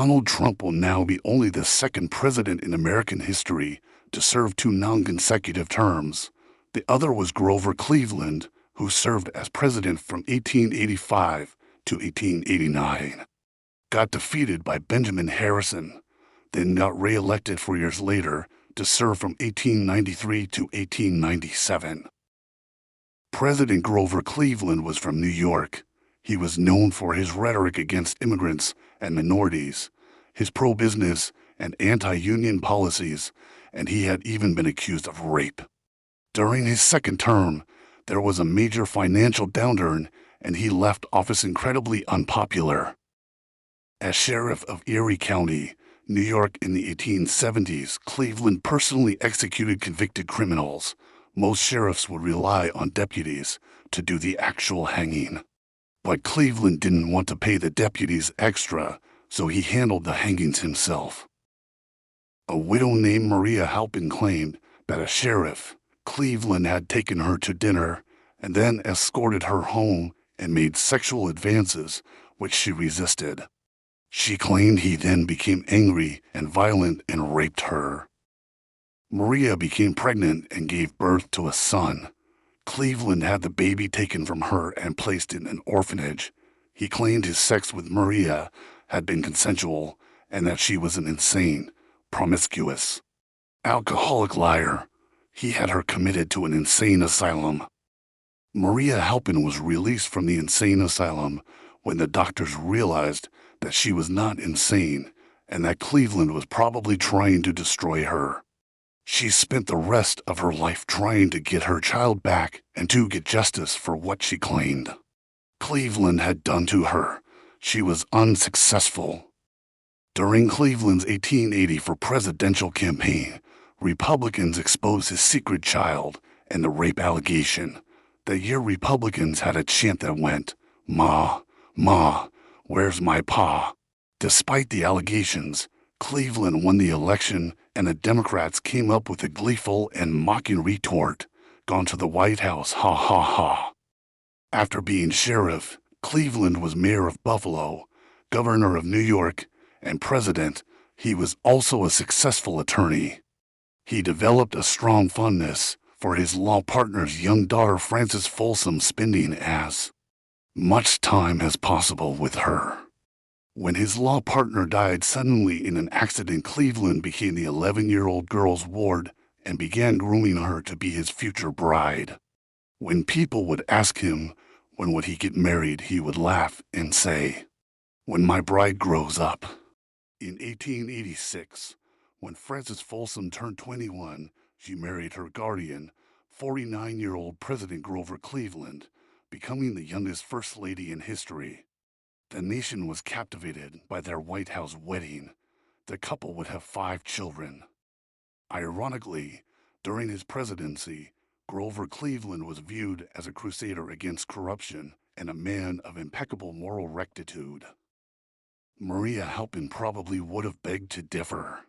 Donald Trump will now be only the second president in American history to serve two non-consecutive terms. The other was Grover Cleveland, who served as president from 1885 to 1889. Got defeated by Benjamin Harrison, then got re-elected 4 years later to serve from 1893 to 1897. President Grover Cleveland was from New York. He was known for his rhetoric against immigrants and minorities, his pro-business and anti-union policies, and he had even been accused of rape. During his second term, there was a major financial downturn, and he left office incredibly unpopular. As sheriff of Erie County, New York in the 1870s, Cleveland personally executed convicted criminals. Most sheriffs would rely on deputies to do the actual hanging. But Cleveland didn't want to pay the deputies extra, so he handled the hangings himself. A widow named Maria Halpin claimed that a sheriff, Cleveland, had taken her to dinner and then escorted her home and made sexual advances, which she resisted. She claimed he then became angry and violent and raped her. Maria became pregnant and gave birth to a son. Cleveland had the baby taken from her and placed in an orphanage. He claimed his sex with Maria had been consensual and that she was an insane, promiscuous, alcoholic liar. He had her committed to an insane asylum. Maria Halpin was released from the insane asylum when the doctors realized that she was not insane and that Cleveland was probably trying to destroy her. She spent the rest of her life trying to get her child back and to get justice for what she claimed Cleveland had done to her. She was unsuccessful. During Cleveland's 1884 presidential campaign, Republicans exposed his secret child and the rape allegation. That year, Republicans had a chant that went, "Ma, Ma, where's my pa?" Despite the allegations, Cleveland won the election, and the Democrats came up with a gleeful and mocking retort, "Gone to the White House, ha ha ha." After being sheriff, Cleveland was mayor of Buffalo, governor of New York, and president. He was also a successful attorney. He developed a strong fondness for his law partner's young daughter Frances Folsom, spending as much time as possible with her. When his law partner died suddenly in an accident, Cleveland became the 11-year-old girl's ward and began grooming her to be his future bride. When people would ask him when would he get married, he would laugh and say, "When my bride grows up." In 1886, when Frances Folsom turned 21, she married her guardian, 49-year-old President Grover Cleveland, becoming the youngest First Lady in history. The nation was captivated by their White House wedding. The couple would have 5 children. Ironically, during his presidency, Grover Cleveland was viewed as a crusader against corruption and a man of impeccable moral rectitude. Maria Halpin probably would have begged to differ.